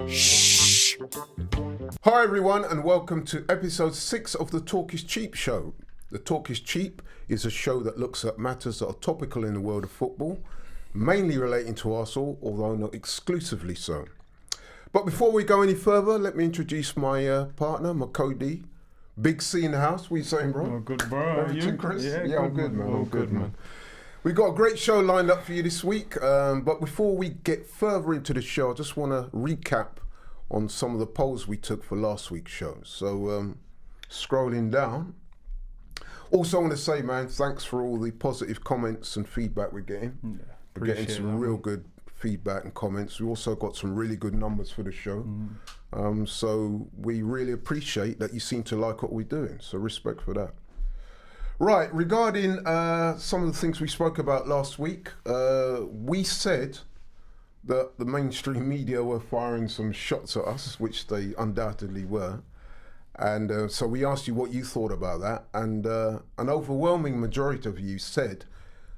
Shh. Hi everyone and welcome to episode 6 of the Talk is Cheap show. The Talk is Cheap is a show that looks at matters that are topical in the world of football, mainly relating to Arsenal, although not exclusively so. But before we go any further, let me introduce my partner, my Cody. Big C in the house. What are you saying, bro? Oh, good, bro. Everything, Chris? Yeah, I'm good, man. Oh, I'm good, man. We've got a great show lined up for you this week, but before we get further into the show, I just want to recap on some of the polls we took for last week's show. So, scrolling down. Also, I want to say, man, thanks for all the positive comments and feedback we're getting. Yeah, we're getting some real good feedback and comments. We also got some really good numbers for the show. So we really appreciate that you seem to like what we're doing. So respect for that. Right, regarding some of the things we spoke about last week, we said that the mainstream media were firing some shots at us, which they undoubtedly were. And so we asked you what you thought about that. And an overwhelming majority of you said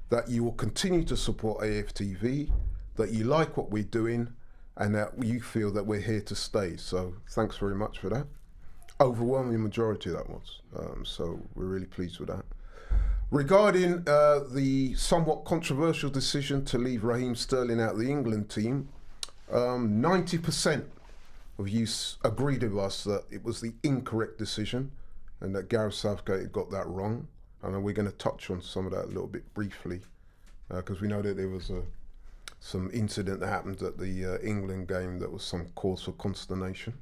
that you will continue to support AFTV, that you like what we're doing, and that you feel that we're here to stay. So thanks very much for that. Overwhelming majority that was. So we're really pleased with that. Regarding the somewhat controversial decision to leave Raheem Sterling out of the England team, 90% of you agreed with us that it was the incorrect decision and that Gareth Southgate got that wrong. And we're going to touch on some of that a little bit briefly because we know that there was some incident that happened at the England game that was some cause for consternation.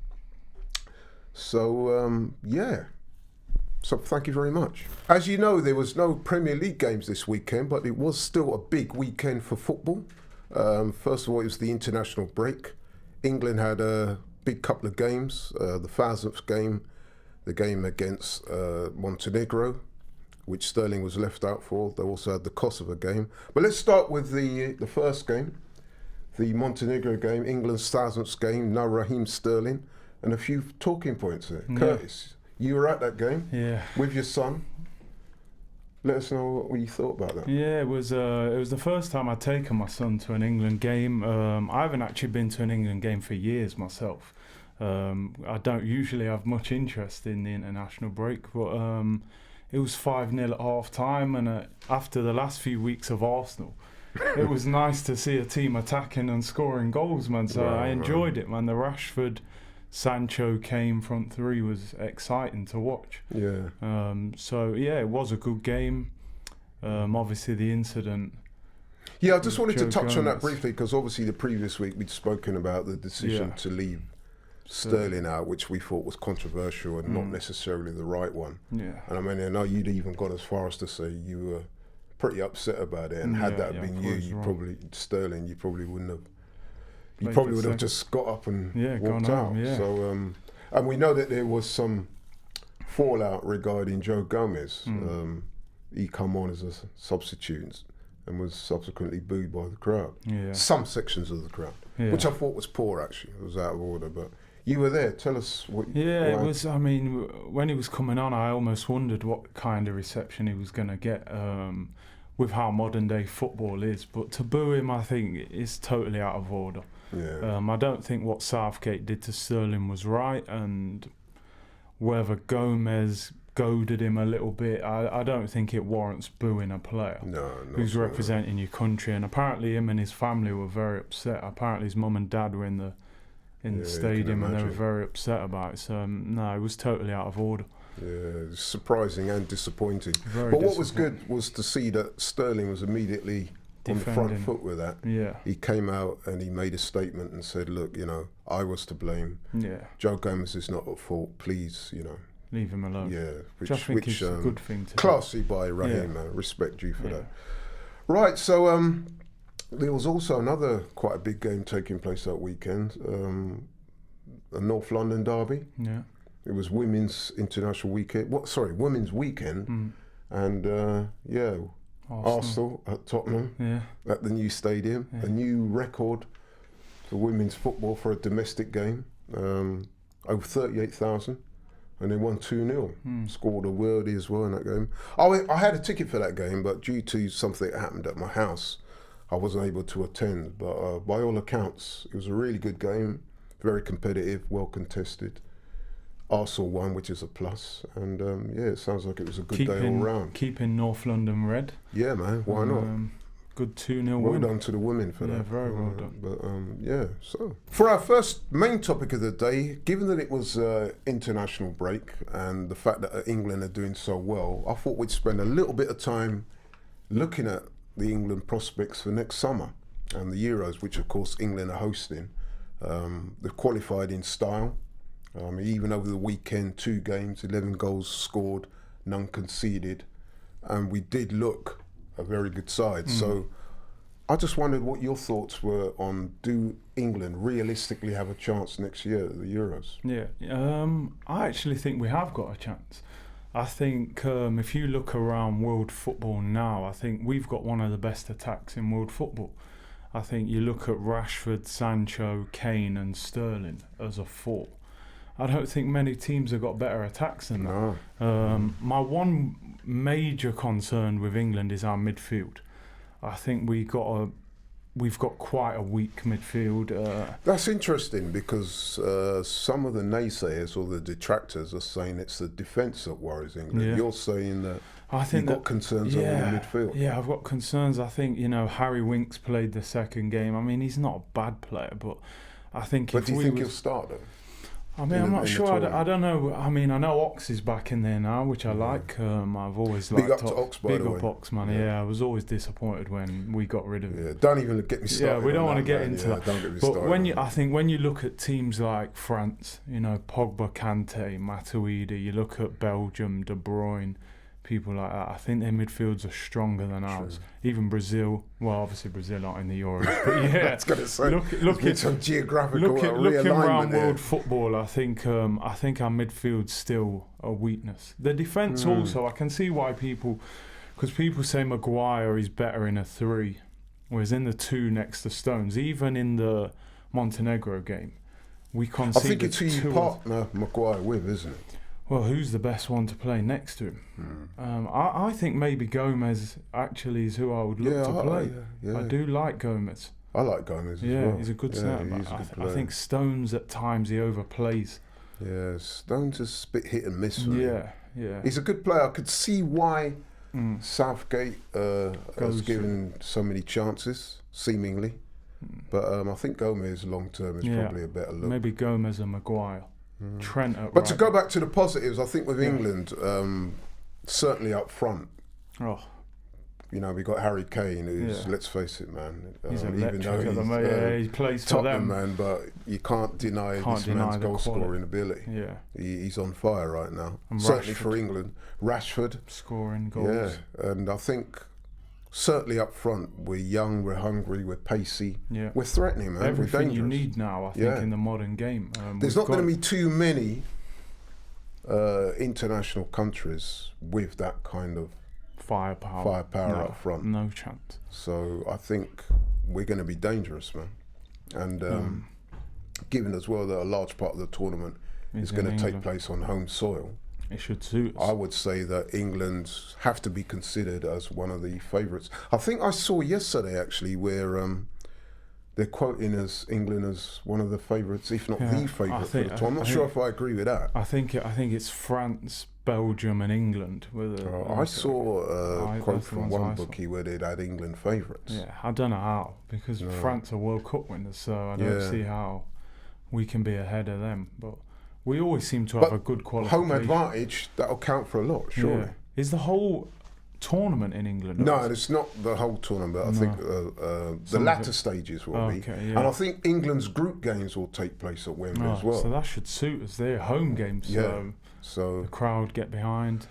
So, yeah. So thank you very much. As you know, there was no Premier League games this weekend, but it was still a big weekend for football. First of all, it was the international break. England had a big couple of games. The 1000th game, the game against Montenegro, which Sterling was left out for. They also had the Kosovo game. But let's start with the first game, the Montenegro game, England's 1000th game, no Raheem Sterling, and a few talking points there. Yeah. Curtis, you were at that game with your son. Let us know what you thought about that. Yeah, it was the first time I'd taken my son to an England game. I haven't actually been to an England game for years myself. I don't usually have much interest in the international break, but it was 5-0 at half time, and after the last few weeks of Arsenal, it was nice to see a team attacking and scoring goals, man. So I enjoyed it, man. The Rashford, Sancho, Kane front three was exciting to watch. Yeah. So yeah, it was a good game. Obviously the incident. Yeah, I just wanted to touch on that briefly because obviously the previous week we'd spoken about the decision to leave Sterling out, which we thought was controversial and not necessarily the right one. Yeah. And I mean, I know you'd even got as far as to say you were pretty upset about it, and had that been you probably Sterling, you probably wouldn't have. You probably would have just got up and walked out. Yeah. So, and we know that there was some fallout regarding Joe Gomez. He come on as a substitute and was subsequently booed by the crowd. Yeah. Some sections of the crowd, which I thought was poor. Actually, it was out of order. But you were there. Tell us what. Yeah, it was. I mean, when he was coming on, I almost wondered what kind of reception he was going to get. With how modern day football is, but to boo him, I think, is totally out of order. Yeah. I don't think what Southgate did to Sterling was right, and whether Gomez goaded him a little bit, I don't think it warrants booing a player who's representing your country. And apparently him and his family were very upset. Apparently his mum and dad were in the stadium and they were very upset about it. So no, it was totally out of order. Yeah, surprising and disappointing. But what was good was to see that Sterling was immediately on the front foot with that. Yeah. He came out and he made a statement and said, look, you know, I was to blame. Yeah. Joe Gomez is not at fault. Please, you know. Leave him alone. Yeah. Which I think is a good thing to classy by Raheem, man. Respect due for that. Right, so there was also another quite a big game taking place that weekend. A North London derby. Yeah. It was Women's International Weekend. Women's Weekend. And Arsenal at Tottenham at the new stadium. A new record for women's football for a domestic game. Over 38,000. And they won 2-0. Scored a worldie as well in that game. I had a ticket for that game, but due to something that happened at my house, I wasn't able to attend. But by all accounts, it was a really good game. very competitive, well contested. Arsenal won, which is a plus, and it sounds like it was a good day all round. Keeping North London red. Yeah, man, why not? Good 2-0 well win. Done to the women for that. Yeah, very well done. But so for our first main topic of the day, given that it was international break and the fact that England are doing so well, I thought we'd spend a little bit of time looking at the England prospects for next summer and the Euros, which of course England are hosting. They've qualified in style. Even over the weekend, 2 games, 11 goals scored, none conceded, and we did look a very good side. So I just wondered what your thoughts were on, do England realistically have a chance next year at the Euros? Yeah, I actually think we have got a chance. I think if you look around world football now, I think we've got one of the best attacks in world football. I think you look at Rashford, Sancho, Kane and Sterling as a 4. I don't think many teams have got better attacks than that. No. My one major concern with England is our midfield. I think we've got quite a weak midfield. That's interesting because some of the naysayers or the detractors are saying it's the defence that worries England. Yeah. You're saying that I think you've got concerns over the midfield. Yeah, I've got concerns. I think, Harry Winks played the second game. I mean, he's not a bad player, but I think But do you think he'll start though? I mean, I'm not sure. I don't know. I mean, I know Ox is back in there now, which I like. I've always liked Big up to Ox, by the way. Big up Ox, man. Yeah, I was always disappointed when we got rid of him. Yeah, don't even get me started. Yeah, we don't want to get man. into that. Don't get me but started. I think when you look at teams like France, Pogba, Kante, Matuidi, you look at Belgium, De Bruyne, people like that, I think their midfields are stronger than ours. Even Brazil, well, obviously Brazil aren't in the Euros, but yeah. That's got to say. Look at some geographical looking around there. world football. I think our midfield's still a weakness. The defence also, I can see why because people say Maguire is better in a 3, whereas in the 2 next to Stones, even in the Montenegro game, we conceded. I think it's who you partner Maguire with, isn't it? Well, who's the best one to play next to him? I think maybe Gomez actually is who I would look to play. I do like Gomez. I like Gomez as well. Yeah, he's a good centre-back. I think Stones at times he overplays. Yeah, Stones is a bit hit and miss for him. Yeah. He's a good player. I could see why Southgate has given so many chances, seemingly. But I think Gomez long term is probably a better look. Maybe Gomez and Maguire. Trent at But to go back to the positives, I think with England, certainly up front, we got Harry Kane, who's, let's face it, man, he's even though he plays for Tottenham, them, man, but you can't deny this man's goal scoring ability. Yeah, he's on fire right now. And certainly Rashford. For England, Rashford scoring goals. Yeah, and I think certainly up front, we're young, we're hungry, we're pacey, we're threatening, man. Everything we're dangerous. You need now, I think, in the modern game. There's not going to be too many international countries with that kind of firepower up front. No chance. So I think we're going to be dangerous, man. And given as well that a large part of the tournament is going to take place on home soil, it should suit us. I would say that England have to be considered as one of the favourites. I think I saw yesterday actually where they're quoting as England as one of the favourites, if not the favourite for the tournament. I'm not sure if I agree with that. I think it's France, Belgium, and England. I saw a quote from one bookie where they'd had England favourites. Yeah, I don't know how, because France are World Cup winners, so I don't see how we can be ahead of them. But we always seem to have a good qualification. Home advantage, that'll count for a lot, surely. Yeah. Is the whole tournament in England? No, it's not the whole tournament. I think the latter stages will be. Yeah. And I think England's group games will take place at Wembley as well. So that should suit us. They're home games, so the crowd get behind.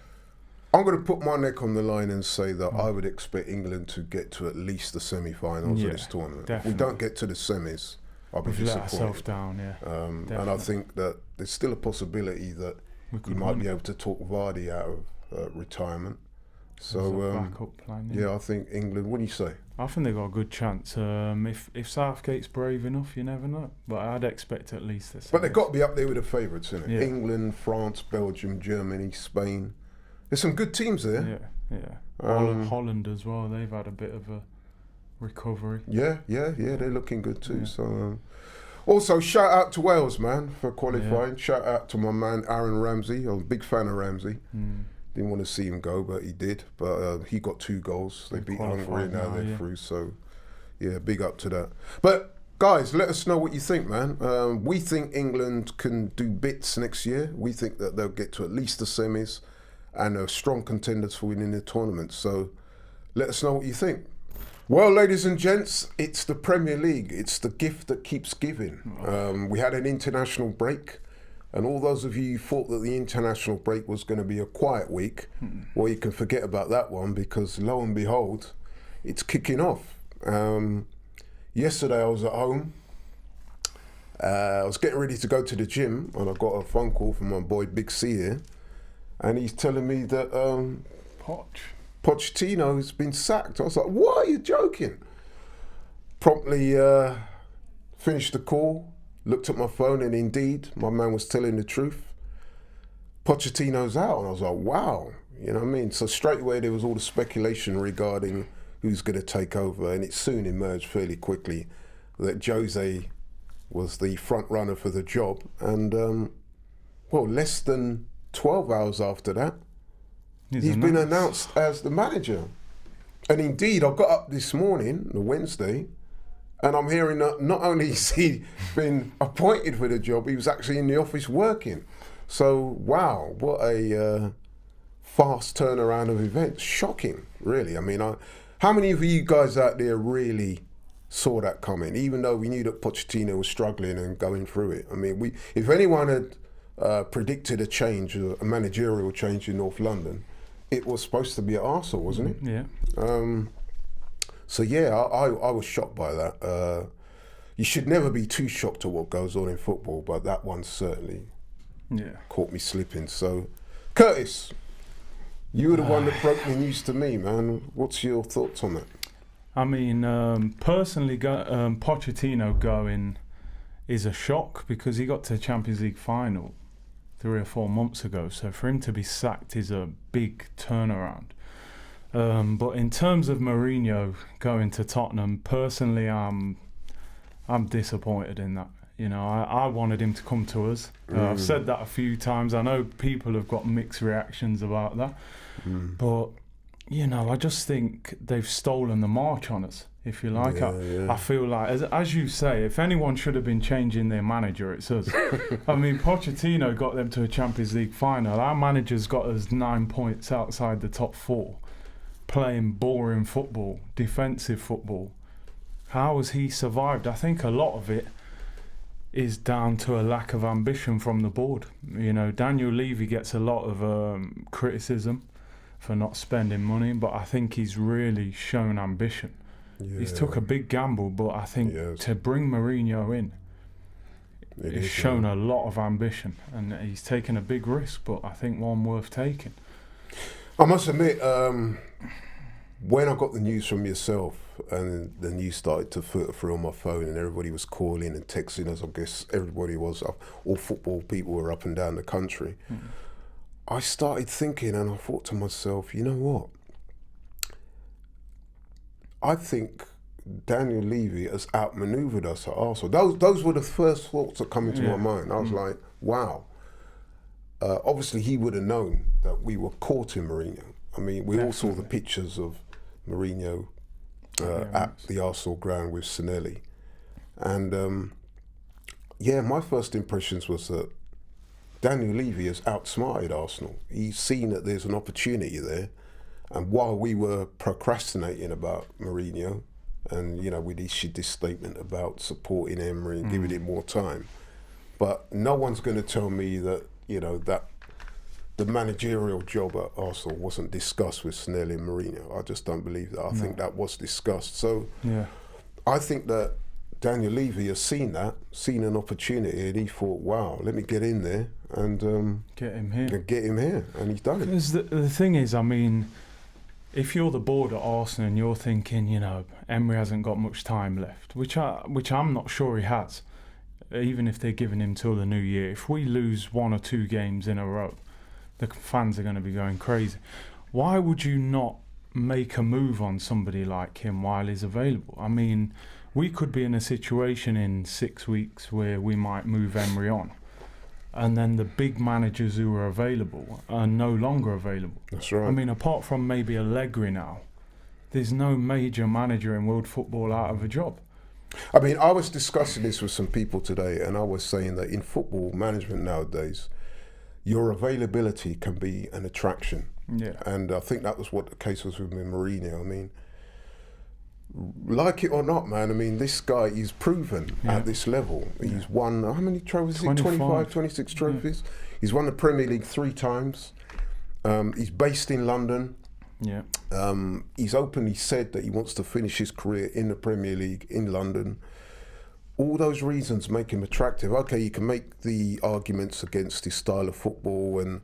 I'm going to put my neck on the line and say that I would expect England to get to at least the semi-finals of this tournament. Definitely. If we don't get to the semis, I'll be disappointed. Let ourselves down, and I think that there's still a possibility that you might be able to talk Vardy out of retirement. So backup plan, I think England. What do you say? I think they've got a good chance. If Southgate's brave enough, you never know. But I'd expect at least this. But they've got to be up there with the favourites, isn't it? Yeah. England, France, Belgium, Germany, Spain. There's some good teams there. Yeah. Holland as well. They've had a bit of a recovery. Yeah. They're looking good too. So, Also, shout out to Wales, man, for qualifying. Shout out to my man Aaron Ramsey. I'm a big fan of Ramsey. Didn't want to see him go, but he did. But he got 2 goals. They beat Hungary, and now they're through. So, yeah, big up to that. But guys, let us know what you think, man. We think England can do bits next year. We think that they'll get to at least the semis and are strong contenders for winning the tournament. So let us know what you think. Well, ladies and gents, it's the Premier League. It's the gift that keeps giving. We had an international break, and all those of you who thought that the international break was going to be a quiet week, well, you can forget about that one, because lo and behold, it's kicking off. Yesterday I was at home. I was getting ready to go to the gym, and I got a phone call from my boy Big C here, and he's telling me that Pochettino's been sacked. I was like, what? Are you joking? Promptly finished the call, looked at my phone, and indeed, my man was telling the truth. Pochettino's out. And I was like, wow. You know what I mean? So straight away, there was all the speculation regarding who's going to take over, and it soon emerged fairly quickly that Jose was the front runner for the job. And, well, less than 12 hours after that, he's been announced as the manager. And indeed, I got up this morning, the Wednesday, and I'm hearing that not only has he been appointed for the job, he was actually in the office working. So, wow, what a fast turnaround of events. Shocking, really. I mean, how many of you guys out there really saw that coming, even though we knew that Pochettino was struggling and going through it? I mean, if anyone had predicted a change, a managerial change in North London, it was supposed to be at Arsenal, wasn't it? Yeah. So yeah, I was shocked by that. You should never be too shocked at what goes on in football, but that one certainly caught me slipping. So, Curtis, you were the one that broke the news to me, man. What's your thoughts on that? I mean, personally, Pochettino going is a shock, because he got to the Champions League final 3 or 4 months ago. So for him to be sacked is a big turnaround. But in terms of Mourinho going to Tottenham, personally, I'm disappointed in that. You know, I wanted him to come to us. I've said that a few times. I know people have got mixed reactions about that. But, you know, I just think they've stolen the march on us, if you like. I feel like, as you say, if anyone should have been changing their manager, it's us. I mean, Pochettino got them to a Champions League final. Our manager's got us 9 points outside the top 4, playing boring football, defensive football. How has he survived? I think a lot of it is down to a lack of ambition from the board. You know, Daniel Levy gets a lot of criticism for not spending money, but I think he's really shown ambition. He's took a big gamble, but I think to bring Mourinho in, he's shown a lot of ambition, and he's taken a big risk, but I think one worth taking. I must admit, when I got the news from yourself and the news started to filter through on my phone and everybody was calling and texting us, I guess everybody was, all football people were up and down the country, I started thinking, and I thought to myself, you know what? I think Daniel Levy has outmaneuvered us at Arsenal. Those were the first thoughts that come into my mind. I was like, wow. Obviously, he would have known that we were caught in Mourinho. I mean, we all saw the pictures of Mourinho at the Arsenal ground with Sinelli. And, my first impressions was that Daniel Levy has outsmarted Arsenal. He's seen that there's an opportunity there. And while we were procrastinating about Mourinho, and, you know, we issued this statement about supporting Emery and giving him more time, but no one's going to tell me that, you know, that the managerial job at Arsenal wasn't discussed with Sinelli and Mourinho. I just don't believe that. I think that was discussed. So I think that Daniel Levy has seen an opportunity, and he thought, wow, let me get in there and get him here. And he's done it. Because the thing is, I mean, if you're the board at Arsenal and you're thinking, you know, Emery hasn't got much time left, which I'm not sure he has, even if they're giving him till the new year. If we lose 1 or 2 games in a row, the fans are going to be going crazy. Why would you not make a move on somebody like him while he's available. I mean, we could be in a situation in 6 weeks where we might move Emery on, and then the big managers who are available are no longer available. That's right. I mean, apart from maybe Allegri now, there's no major manager in world football out of a job. I mean, I was discussing this with some people today, and I was saying that in football management nowadays, your availability can be an attraction. Yeah. And I think that was what the case was with Mourinho. I mean, like it or not, man, I mean, this guy is proven at this level. He's won, how many trophies? 25, 26 trophies. He's won the Premier League 3 times. He's based in London. Yeah. He's openly said that he wants to finish his career in the Premier League in London. All those reasons make him attractive. Okay, you can make the arguments against his style of football and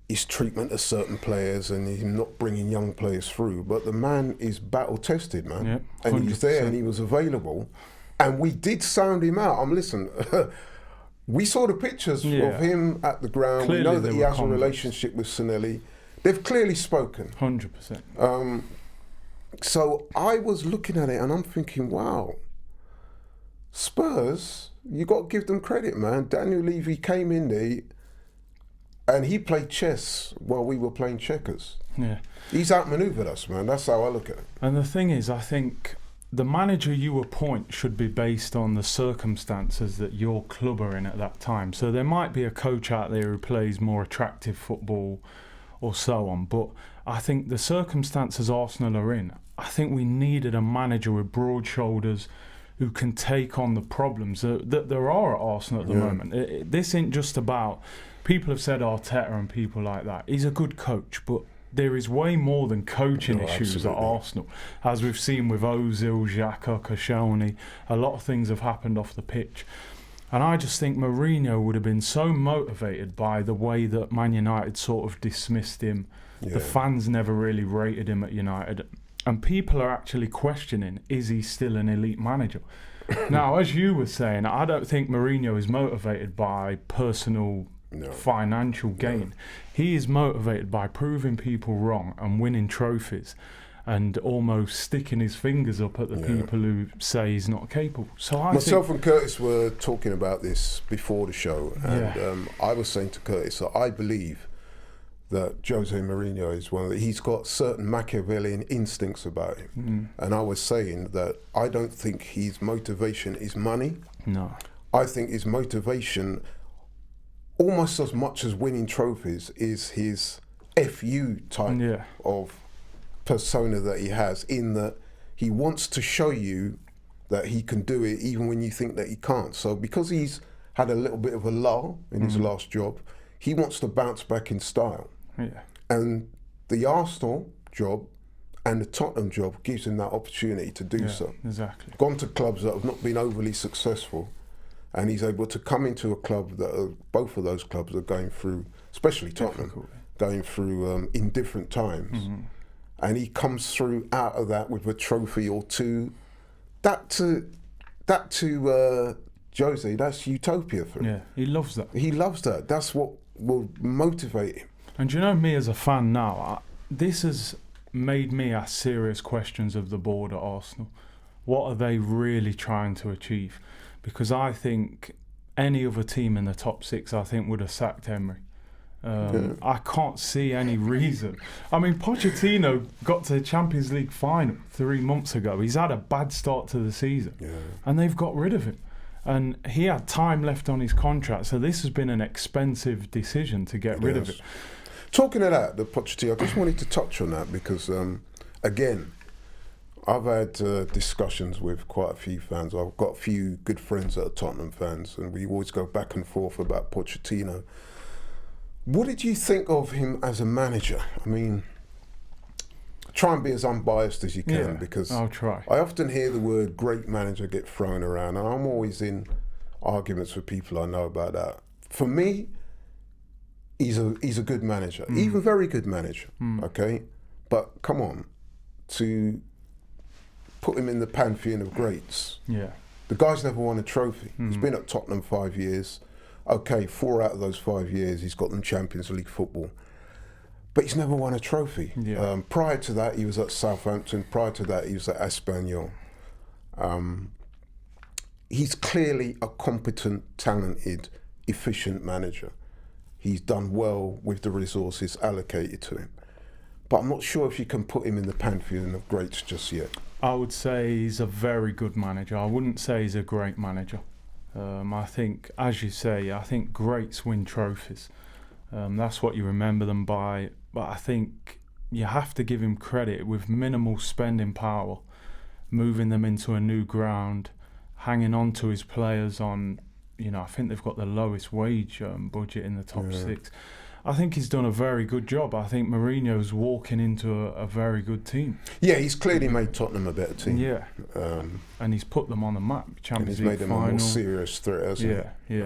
his treatment of certain players and him not bringing young players through, but the man is battle tested, man. Yep, and he's there and he was available, and we did sound him out. Listen, we saw the pictures of him at the ground. Clearly we know that he has a relationship with Sinelli. They've clearly spoken. 100%. So I was looking at it and I'm thinking, wow, Spurs, you got to give them credit, man. Daniel Levy came in there and he played chess while we were playing checkers. Yeah. He's outmaneuvered us, man. That's how I look at it. And the thing is, I think the manager you appoint should be based on the circumstances that your club are in at that time. So there might be a coach out there who plays more attractive football or so on, but I think the circumstances Arsenal are in, I think we needed a manager with broad shoulders who can take on the problems that there are at Arsenal at the moment. This ain't just about, people have said Arteta and people like that. He's a good coach, but there is way more than coaching issues at Arsenal. As we've seen with Ozil, Xhaka, Koscielny, a lot of things have happened off the pitch. And I just think Mourinho would have been so motivated by the way that Man United sort of dismissed him. Yeah. The fans never really rated him at United. And people are actually questioning, is he still an elite manager? Now, as you were saying, I don't think Mourinho is motivated by personal financial gain. He is motivated by proving people wrong and winning trophies and almost sticking his fingers up at the people who say he's not capable. So Myself and Curtis were talking about this before the show, and I was saying to Curtis that I believe that Jose Mourinho is he's got certain Machiavellian instincts about him. And I was saying that I don't think his motivation is money. No. I think his motivation, almost as much as winning trophies, is his FU type of persona that he has, in that he wants to show you that he can do it even when you think that he can't. So because he's had a little bit of a lull in his last job, he wants to bounce back in style. Yeah. And the Arsenal job and the Tottenham job gives him that opportunity to do so. Exactly. Gone to clubs that have not been overly successful, and he's able to come into a club that both of those clubs are going through, especially Tottenham, going through in different times. And he comes through out of that with a trophy or two. That to Jose, that's utopia for him. Yeah, he loves that. He loves that. That's what will motivate him. And you know, me as a fan now, this has made me ask serious questions of the board at Arsenal. What are they really trying to achieve? Because I think any other team in the top 6, I think, would have sacked Emery. I can't see any reason. I mean, Pochettino got to the Champions League final 3 months ago. He's had a bad start to the season, and they've got rid of him. And he had time left on his contract, so this has been an expensive decision to get rid of him. Talking of that, the Pochettino, I just wanted to touch on that because, again, I've had discussions with quite a few fans. I've got a few good friends that are Tottenham fans, and we always go back and forth about Pochettino. What did you think of him as a manager? I mean, try and be as unbiased as you can, because I'll try. I often hear the word great manager get thrown around, and I'm always in arguments with people I know about that. For me, he's a good manager, even very good manager, okay? But come on, to put him in the pantheon of greats. Yeah. The guy's never won a trophy. He's been at Tottenham 5 years. Okay, 4 out of those 5 years, he's got them Champions League football. but he's never won a trophy. Yeah. Prior to that, he was at Southampton. Prior to that, he was at Espanyol. He's clearly a competent, talented, efficient manager. He's done well with the resources allocated to him. But I'm not sure if you can put him in the pantheon of greats just yet. I would say he's a very good manager. I wouldn't say he's a great manager. I think, as you say, I think greats win trophies. That's what you remember them by. But I think you have to give him credit with minimal spending power, moving them into a new ground, hanging on to his players on, I think they've got the lowest wage budget in the top 6. I think he's done a very good job. I think Mourinho's walking into a very good team. Yeah, he's clearly made Tottenham a better team. Yeah, and he's put them on the map. Champions League made them final. a more serious threat, hasn't he?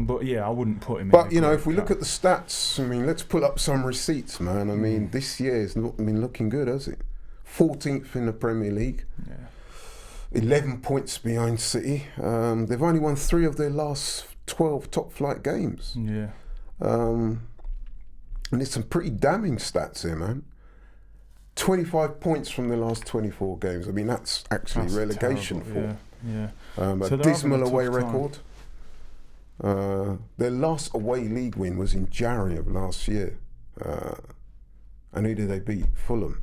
But yeah, I wouldn't put him. But if we look at the stats, I mean, let's pull up some receipts, man. I mean, this year has not been looking good, has it? 14th in the Premier League. Yeah. 11 points behind City. They've only won 3 of their last 12 top-flight games. Yeah. And there's some pretty damning stats here, man. 25 points from the last 24 games. I mean, that's actually relegation terrible. for. Yeah. A dismal away record. Their last away league win was in January of last year. And who did they beat? Fulham.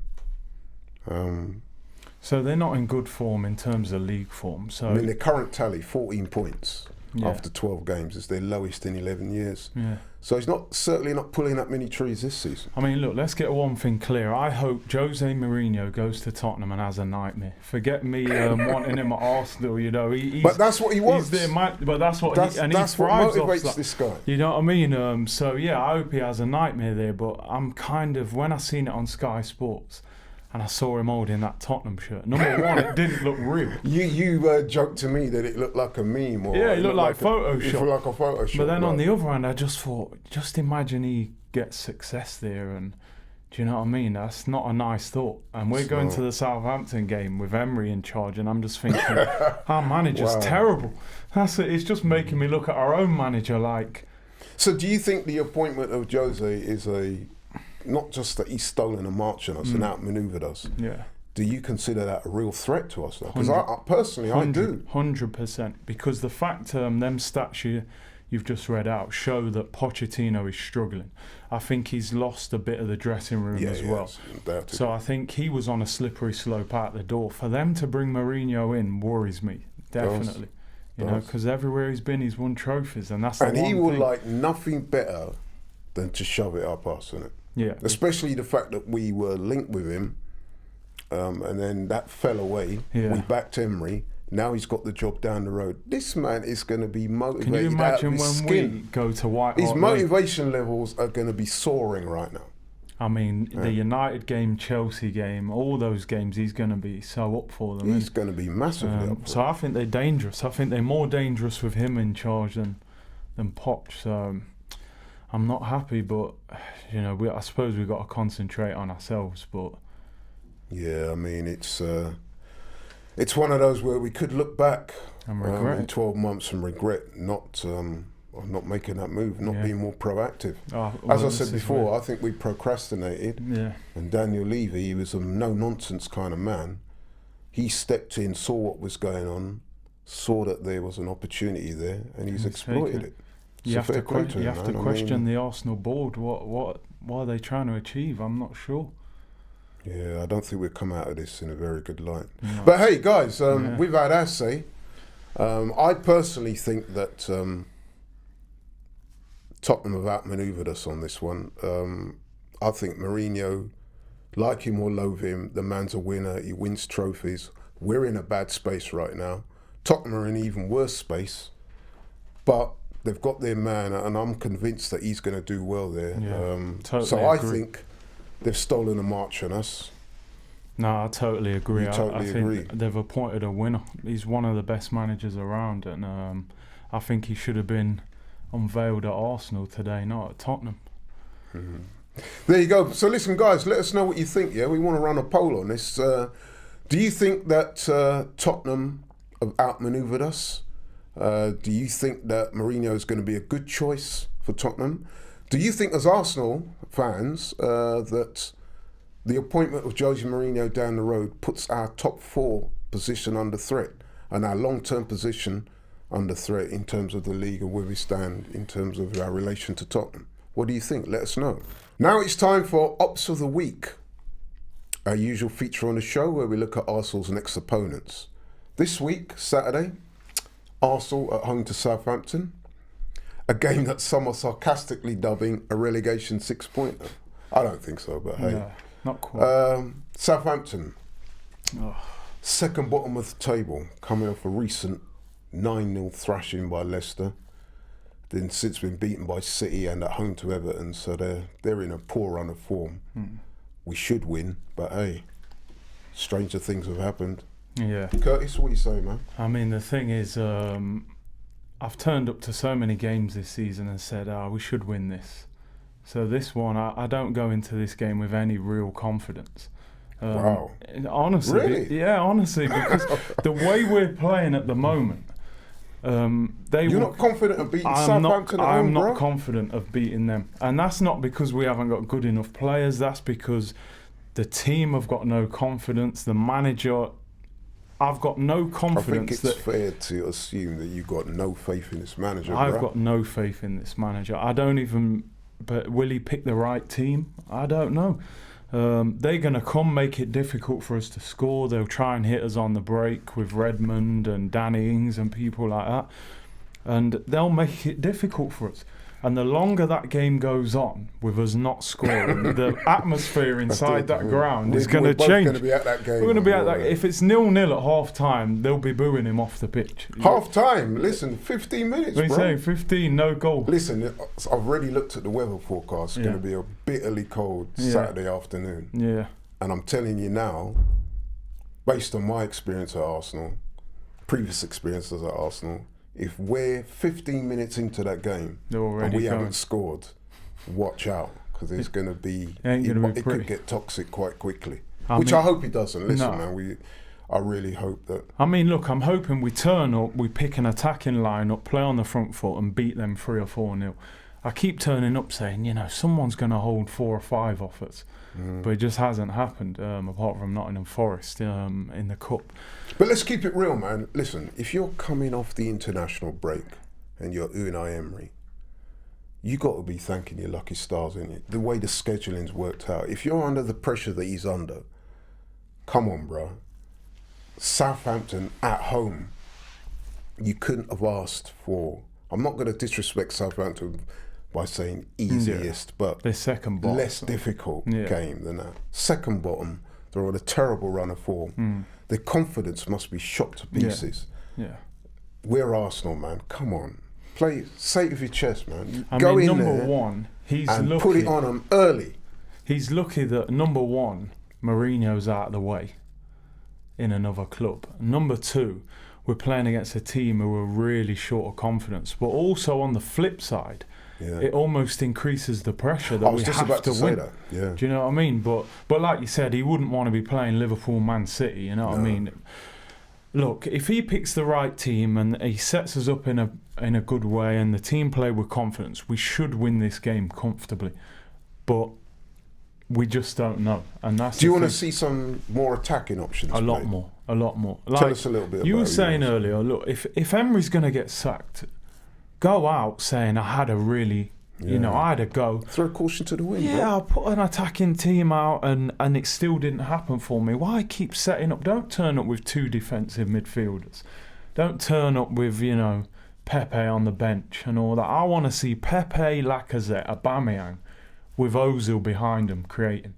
So they're not in good form in terms of league form. So I mean, their current tally, 14 points after 12 games, is their lowest in 11 years. Yeah. So he's certainly not pulling up many trees this season. I mean, look, let's get one thing clear. I hope Jose Mourinho goes to Tottenham and has a nightmare. Forget me wanting him at Arsenal. But that's what he wants. But that's what he thrives what motivates off this guy. You know what I mean? So yeah, I hope he has a nightmare there. But I'm kind of, when I seen it on Sky Sports, and I saw him holding that Tottenham shirt. Number one, it didn't look real. You joked to me that it looked like a meme. Or it looked like Photoshop. It looked like a Photoshop. But then on the other hand, I just thought, just imagine he gets success there, and do you know what I mean? That's not a nice thought. And we're going to the Southampton game with Emery in charge, and I'm just thinking, our manager's terrible. It's just making me look at our own manager like. So do you think the appointment of Jose is not just that he's stolen a march on us and outmanoeuvred us? Yeah. Do you consider that a real threat to us, though? Because I personally, I do. 100%. Because the fact them stats you've just read out show that Pochettino is struggling. I think he's lost a bit of the dressing room as well. So I think he was on a slippery slope out the door. For them to bring Mourinho in worries me, definitely. Because everywhere he's been, he's won trophies, and that's the one thing. And he would like nothing better than to shove it up us, isn't it? Yeah. Especially the fact that we were linked with him, and then that fell away. Yeah. We backed Emery. Now he's got the job down the road. This man is going to be motivated. Can you imagine out of his when skin. we go to White His Hart motivation levels are going to be soaring right now. I mean, the United game, Chelsea game, all those games, he's going to be so up for them. He's going to be massively up for So I think they're dangerous. I think they're more dangerous with him in charge than Poch. So I'm not happy, but I suppose we've got to concentrate on ourselves. But yeah, I mean, it's one of those where we could look back and regret in 12 months and regret not making that move, not being more proactive. As I said before, I think we procrastinated. Yeah. And Daniel Levy, he was a no-nonsense kind of man. He stepped in, saw what was going on, saw that there was an opportunity there, and he's exploited it. You have to question the Arsenal board. What are they trying to achieve? I'm not sure. Yeah, I don't think we'll come out of this in a very good light. No. But hey, guys, we've had our say. I personally think that Tottenham have outmanoeuvred us on this one. I think Mourinho, like him or loathe him, the man's a winner. He wins trophies. We're in a bad space right now. Tottenham are in an even worse space. But they've got their man, and I'm convinced that he's going to do well there. Yeah, totally so agree. I think they've stolen a march on us. No, I totally agree. I think they've appointed a winner. He's one of the best managers around, and I think he should have been unveiled at Arsenal today, not at Tottenham. Mm-hmm. There you go. So listen, guys, let us know what you think. Yeah, we want to run a poll on this. Do you think that Tottenham have outmanoeuvred us? Do you think that Mourinho is going to be a good choice for Tottenham? Do you think, as Arsenal fans, that the appointment of Jose Mourinho down the road puts our top 4 position under threat and our long-term position under threat in terms of the league and where we stand in terms of our relation to Tottenham? What do you think? Let us know. Now it's time for Ops of the Week, our usual feature on the show where we look at Arsenal's next opponents. This week, Saturday, Arsenal at home to Southampton, a game that some are sarcastically dubbing a relegation 6-pointer. I don't think so, but hey. No, not quite. Southampton, second bottom of the table, coming off a recent 9-0 thrashing by Leicester. Then since been beaten by City and at home to Everton, so they're in a poor run of form. We should win, but hey, stranger things have happened. Yeah. Curtis, what do you say, man? I mean, the thing is, I've turned up to so many games this season and said, we should win this. So this one, I don't go into this game with any real confidence. Wow. Honestly. Really? Yeah, honestly, because the way we're playing at the moment, You're not confident of beating Southampton at home, I'm not bro? confident of beating them. And that's not because we haven't got good enough players. That's because the team have got no confidence. The manager, I've got no confidence. I think it's fair to assume that you've got no faith in this manager, I've got no faith in this manager. I don't even... But will he pick the right team? I don't know. They're going to come make it difficult for us to score. They'll try and hit us on the break with Redmond and Danny Ings and people like that. And they'll make it difficult for us. And the longer that game goes on with us not scoring, the atmosphere inside that ground is going to change. We're going to be at that game. We're going to be at that. If it's 0-0 at half time, they'll be booing him off the pitch. Half time? Listen, 15 minutes, What are you bro. saying? 15, no goal. Listen, I've already looked at the weather forecast. It's going to be a bitterly cold Saturday afternoon. Yeah. And I'm telling you now, based on my experience at Arsenal, previous experiences at Arsenal, if we're 15 minutes into that game and we haven't scored, watch out, because it's going to be, it could get toxic quite quickly. I hope it doesn't. Listen, man, I really hope that. I mean, look, I'm hoping we turn up, we pick an attacking line-up, play on the front foot and beat them 3 or 4-0. I keep turning up saying, someone's going to hold 4 or 5 off us. But it just hasn't happened, apart from Nottingham Forest in the Cup. But let's keep it real, man. Listen, if you're coming off the international break and you're Unai Emery, you got to be thanking your lucky stars, innit? The way the scheduling's worked out. If you're under the pressure that he's under, come on, bro. Southampton at home, you couldn't have asked for. I'm not going to disrespect Southampton by saying easiest, but they're second bottom. Less difficult game than that. Second bottom, they're on a terrible run of form. Their confidence must be shot to pieces. Yeah. We're Arsenal, man. Come on. Say it with your chest, man. Go in number one, he's and lucky. Put it on them early. He's lucky that number one, Mourinho's out of the way in another club. Number two, we're playing against a team who are really short of confidence. But also on the flip side, it almost increases the pressure that we have to win. That. Yeah. Do you know what I mean? But like you said, he wouldn't want to be playing Liverpool, Man City. You know what I mean? Look, if he picks the right team and he sets us up in a good way, and the team play with confidence, we should win this game comfortably. But we just don't know, and that's. Do you want to see some more attacking options? A lot more. Like, tell us a little bit. You were saying earlier, look, if Emery's going to get sacked, go out saying I had a really, I had a go. Throw caution to the wind. Yeah, I put an attacking team out and it still didn't happen for me. Why keep setting up? Don't turn up with 2 defensive midfielders. Don't turn up with, Pepe on the bench and all that. I want to see Pepe, Lacazette, Aubameyang with Ozil behind them creating.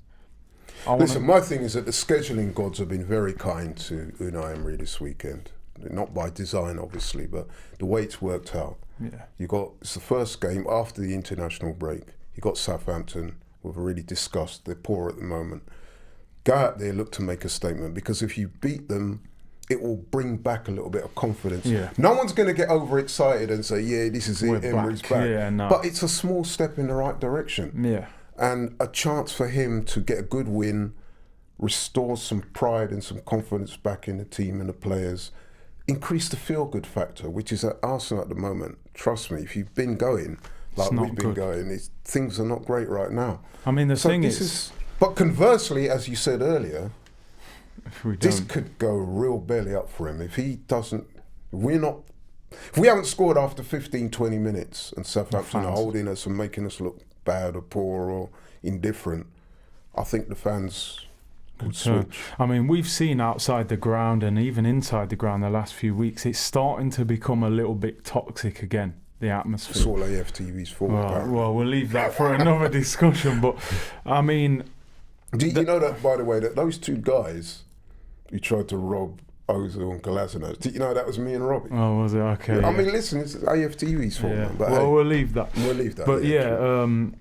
Listen, my thing is that the scheduling gods have been very kind to Unai Emery this weekend. Not by design, obviously, but the way it's worked out. Yeah. It's the first game after the international break. You got Southampton. We've already discussed they're poor at the moment. Go out there, look to make a statement, because if you beat them, it will bring back a little bit of confidence. Yeah. No one's going to get overexcited and say, yeah, this is it, Emery's back. Yeah, no. But it's a small step in the right direction. Yeah. And a chance for him to get a good win, restore some pride and some confidence back in the team and the players, increase the feel-good factor, which is at Arsenal at the moment. Trust me, if you've been going like not we've been good. going. Things are not great right now. I mean, the So thing this is, but conversely, as you said earlier, if we this don't, could go real belly up for him if he doesn't. If we haven't scored after 15, 20 minutes, and Southampton are fans. holding us and making us look bad or poor or indifferent, I think the fans could switch. I mean, we've seen outside the ground and even inside the ground the last few weeks, it's starting to become a little bit toxic again, the It's atmosphere. all AFTV's fault. apparently. Well, we'll leave that for another discussion. But, I mean... Do you know that, by the way, that those two guys who tried to rob Ozil and Galazino, did you know that was me and Robbie? Oh, was it? Okay. I mean, listen, it's AFTV's fault. Yeah. Man, but Well, hey, we'll leave that. we'll leave that. But true.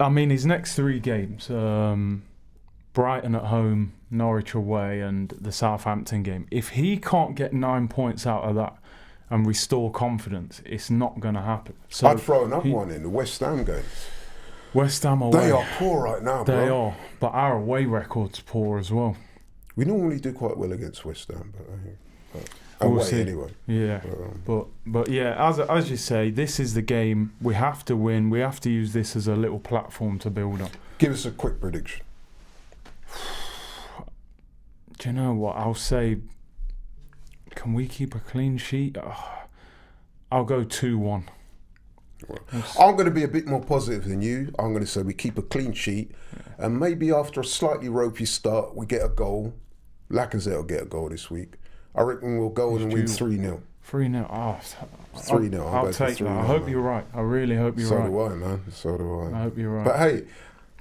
I mean, his next 3 games, Brighton at home, Norwich away, and the Southampton game. If he can't get 9 points out of that and restore confidence, it's not going to happen. So I'd throw another one in, the West Ham game. West Ham away. They are poor right now, bro. They are, but our away record's poor as well. We normally do quite well against West Ham, but We'll away see. anyway. Yeah, but yeah, as you say, this is the game we have to win. We have to use this as a little platform to build on. Give us a quick prediction. Do you know what? I'll say, can we keep a clean sheet? I'll go 2-1. I'm going to be a bit more positive than you. I'm going to say we keep a clean sheet, and maybe after a slightly ropey start, we get a goal. Lacazette will get a goal this week. I reckon we'll go and win 3-0. 3-0. Oh, 3-0. I'll take that. I hope you're right. I really hope you're right. So do I, man. So do I. I hope you're right. But hey,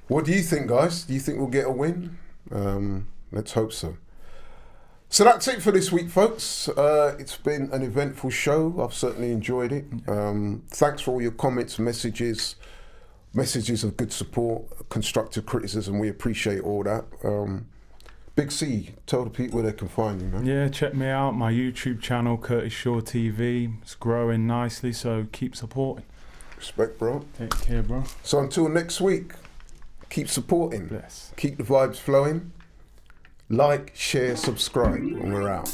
what do you think, guys? Do you think we'll get a win? Let's hope so. So that's it for this week, folks. It's been an eventful show. I've certainly enjoyed it. Thanks for all your comments, messages of good support, constructive criticism. We appreciate all that. Big C, tell the people where they can find you, man. Yeah, check me out. My YouTube channel, Curtis Shaw TV. It's growing nicely, so keep supporting. Respect, bro. Take care, bro. So until next week, keep supporting. Bless. Keep the vibes flowing. Like, share, subscribe, and we're out.